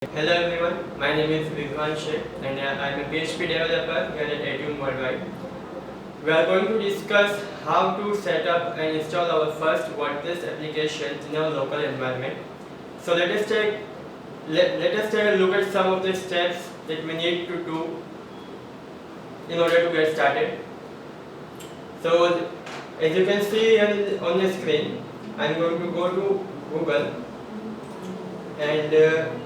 Hello everyone, my name is Rizwan Sheikh and I am a PHP developer here at Edium Worldwide. We are going to discuss how to set up and install our first Wordpress application in our local environment. So let us take a look at some of the steps that we need to do in order to get started. So as you can see on the screen, I am going to go to Google and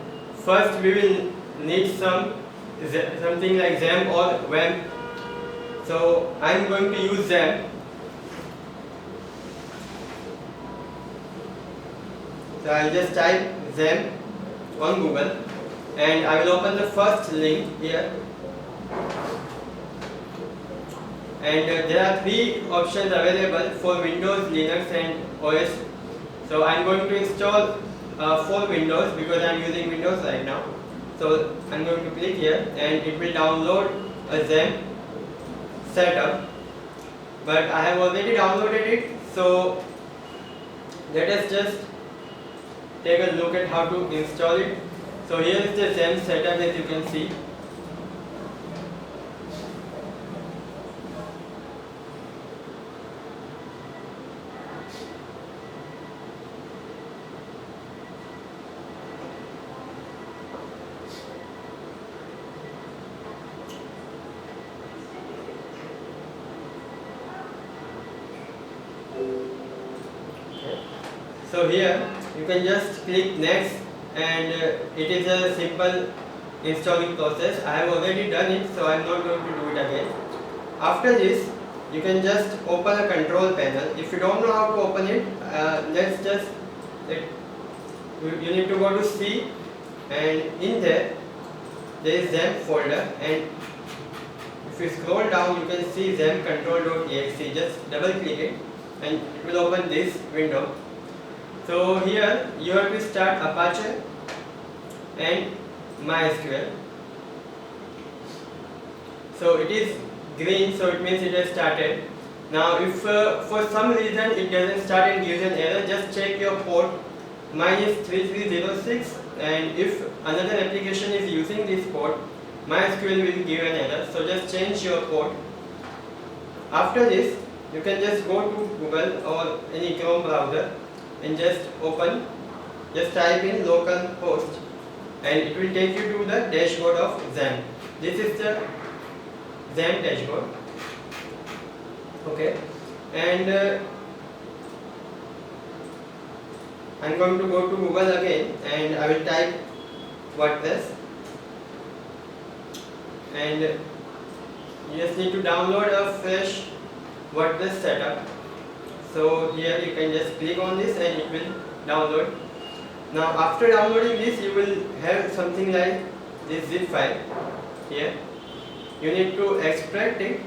first we will need something like XAMPP or WAMP. So I am going to use XAMPP. So I will just type XAMPP on Google and I will open the first link here. And there are three options available for Windows, Linux and OS. So I am going to install for Windows because I am using Windows right now. So I am going to click here and it will download a XAMPP setup, but I have already downloaded it. So let us just take a look at how to install it. So here is the XAMPP setup, as you can see. So here you can just click next and it is a simple installing process. I have already done it, so I am not going to do it again. After this you can just open a control panel. If you don't know how to open it, you need to go to C and in there is XAMPP folder, and if you scroll down you can see XAMPP control.exe. Just double click it and it will open this window. So here you have to start Apache and MySQL. So it is green, so it means it has started. Now if for some reason it doesn't start and gives an error, just check your port. Mine is 3306, and if another application is using this port, MySQL will give an error. So just change your port. After this you can just go to Google or any Chrome browser and just type in localhost and it will take you to the dashboard of XAMPP. This is the XAMPP dashboard. Okay, and I am going to go to Google again and I will type WordPress, and you just need to download a fresh WordPress setup. So here you can just click on this and it will download. Now after downloading this you will have something like this zip file here. You need to extract it.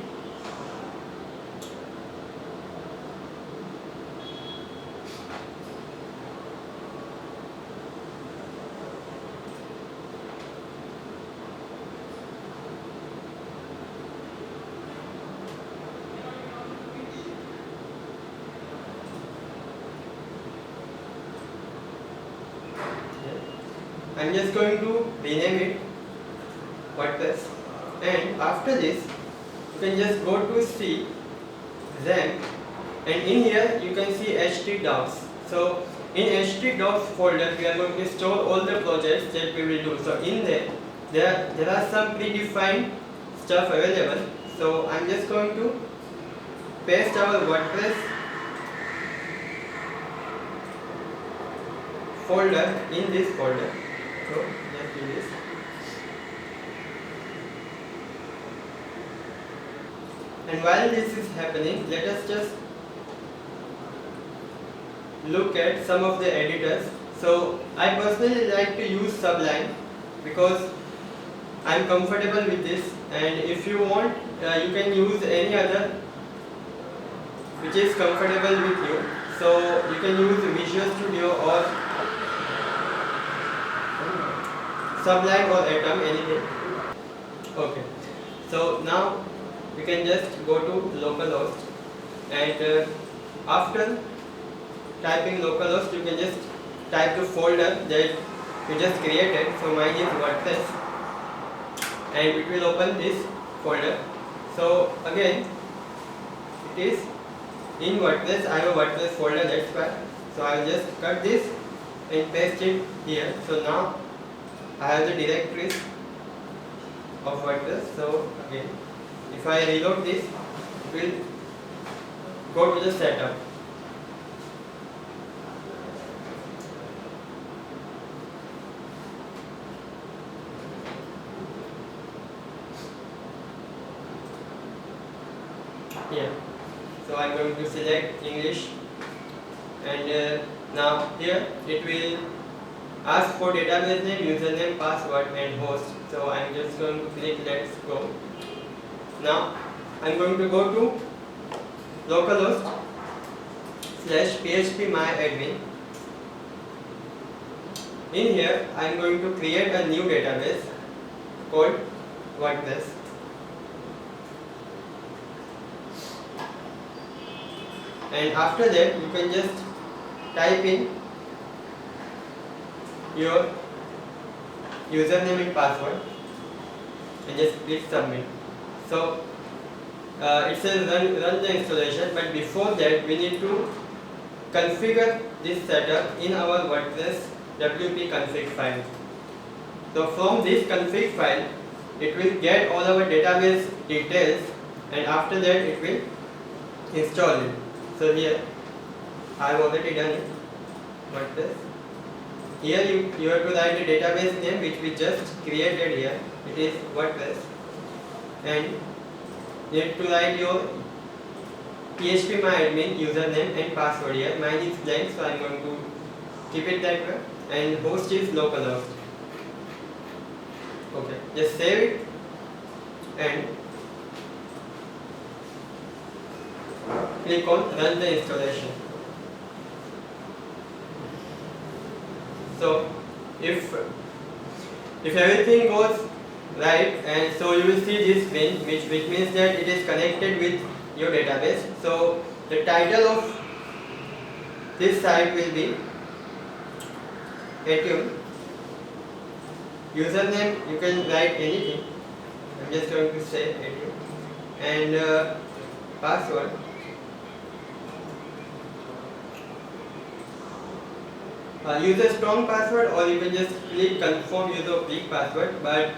I am just going to rename it WordPress, and after this you can just go to C, XAMPP, and in here you can see htdocs. So in htdocs folder we are going to store all the projects that we will do. So in there are some predefined stuff available. So I am just going to paste our WordPress folder in this folder. So just do this. And while this is happening, let us just look at some of the editors. So I personally like to use Sublime because I am comfortable with this, and if you want you can use any other which is comfortable with you. So you can use Visual Studio or Sublime or Atom, anything. Okay, so now you can just go to localhost, and after typing localhost you can just type the folder that we just created. So mine is WordPress, and it will open this folder. So again, it is in WordPress. I have a WordPress folder, that's why. So I will just cut this and paste it here. So now I have the directories of WordPress. So again, if I reload this, it will go to the setup. Here. So I am going to select English, and now here it will ask for database name, username, password and host. So I am just going to click let's go. Now I am going to go to localhost /phpMyAdmin. In here I am going to create a new database called WordPress. And after that you can just type in your username and password and just click submit. So it says run the installation, but before that we need to configure this setup in our WordPress wp config file. So from this config file it will get all our database details, and after that it will install it. So here I have already done it. WordPress. Here you have to write the database name which we just created here. It is WordPress, and you have to write your phpMyAdmin username and password here. Mine is blank, so I am going to keep it that way. And host is localhost. Okay, just save it and click on run the installation. So if everything goes right, and so you will see this screen which means that it is connected with your database. So the title of this site will be Attune. Username you can write anything. I'm just going to say Attune, and password. Use a strong password, or you can just click confirm, use a weak password, but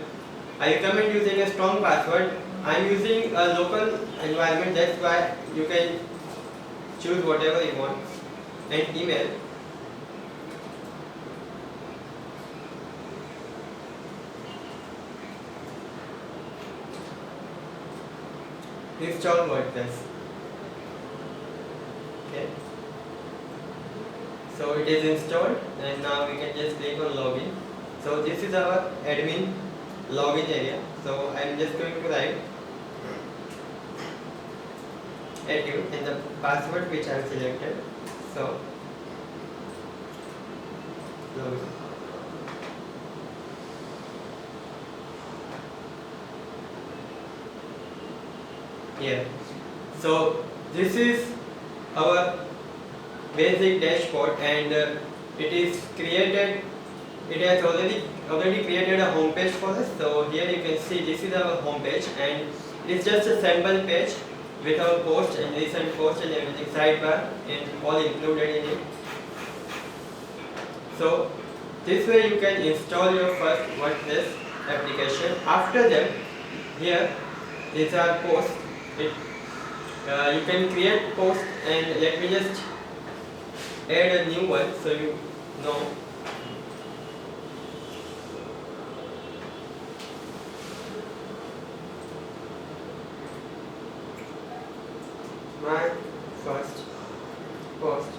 I recommend using a strong password. I am using a local environment, that's why you can choose whatever you want. And email. Install WordPress. Okay. So it is installed, and now we can just click on login. So this is our admin login area. So I am just going to write Attune and the password which I have selected. So login. Here. So this is our basic dashboard, and it is created. It has already created a home page for us. So here you can see this is our home page, and it is just a sample page with our post and recent post and everything, sidebar and all included in it. So this way you can install your first WordPress application. After that, here these are posts. You can create post, and let me just add a new one so you know. My first post.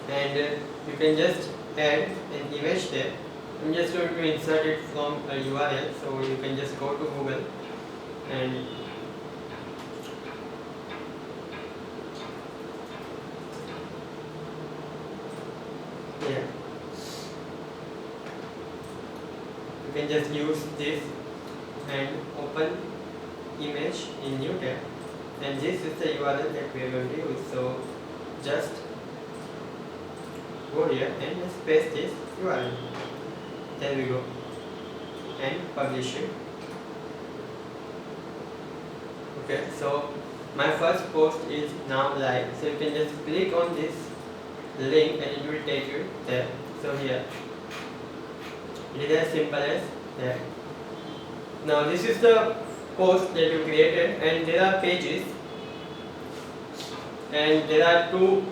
And you can just add an image there. I'm just going to insert it from a URL, so you can just go to Google and yeah, you can just use this and open image in new tab, and this is the URL that we are going to use. So just go here and just paste this URL. There we go, and publish it. Okay, so my first post is now live, so you can just click on this link and it will take you there. So here it is as simple as that. Now this is the post that you created, and there are pages, and there are 2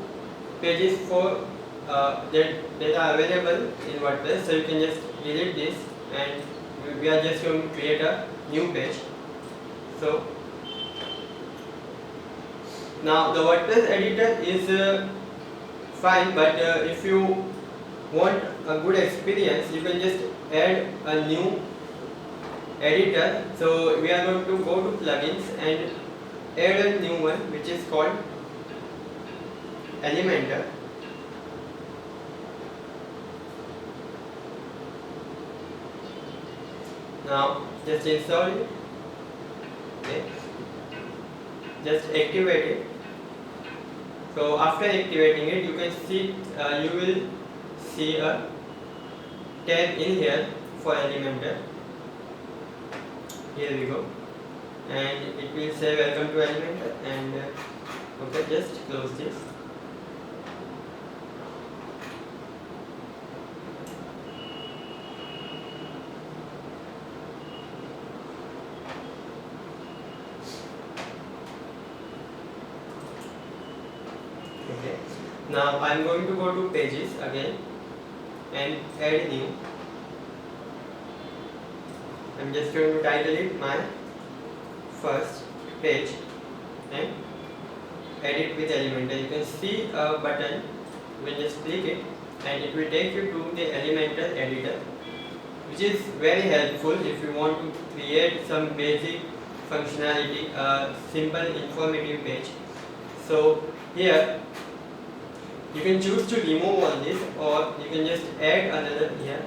pages for that are available in WordPress. So you can just delete this, and we are just going to create a new page. So now the WordPress editor is fine, but if you want a good experience, you can just add a new editor. So we are going to go to plugins and add a new one, which is called Elementor. Now just install it. Okay. Just activate it. So after activating it, you can see you will see a tab in here for Elementor. Here we go, and it will say welcome to Elementor, and okay, just close this. Okay, now I am going to go to pages again and add new. I am just going to title it my first page and edit with Elementor. You can see a button, you can just click it and it will take you to the Elementor editor, which is very helpful if you want to create some basic functionality, a simple informative page. So here you can choose to remove all this, or you can just add another here.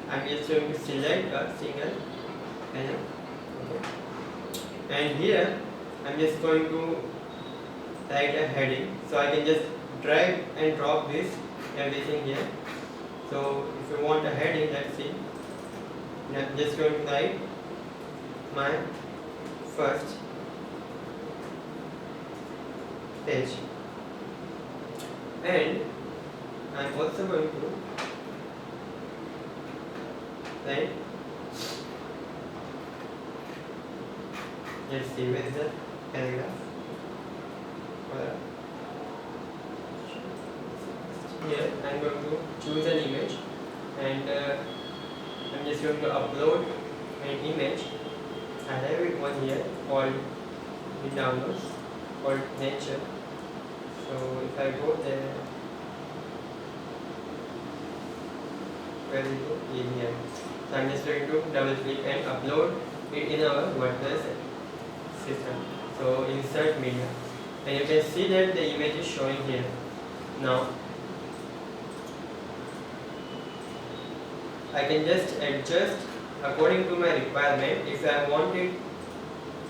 I am just going to select a single panel. Okay. And here I am just going to write a heading. So I can just drag and drop this everything here. So if you want a heading, let's see. I am just going to write my first page, and I am also going to write, let's see, where is the paragraph? Here I am going to choose an image, and I am just going to upload an image. I have one here called in downloads called nature. So if I go there, where is it? In here. So I am just going to double click and upload it in our WordPress system. So insert media, and you can see that the image is showing here. Now I can just adjust according to my requirement. If I wanted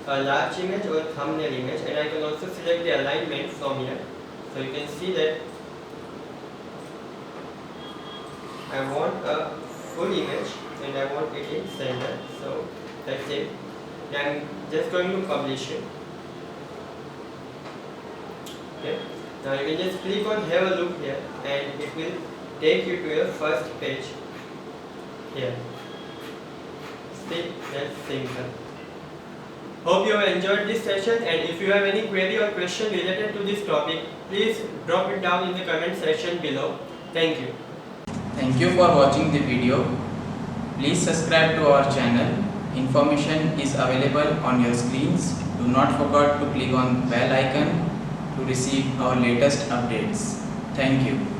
a large image or thumbnail image, and I can also select the alignment from here. So you can see that I want a full image and I want it in center. So that's it. I am just going to publish it. Okay. Now you can just click on have a look here, and it will take you to your first page here. See, that's simple. Hope you have enjoyed this session, and if you have any query or question related to this topic, please drop it down in the comment section below. Thank you. Thank you for watching the video. Please subscribe to our channel. Information is available on your screens. Do not forget to click on bell icon to receive our latest updates. Thank you.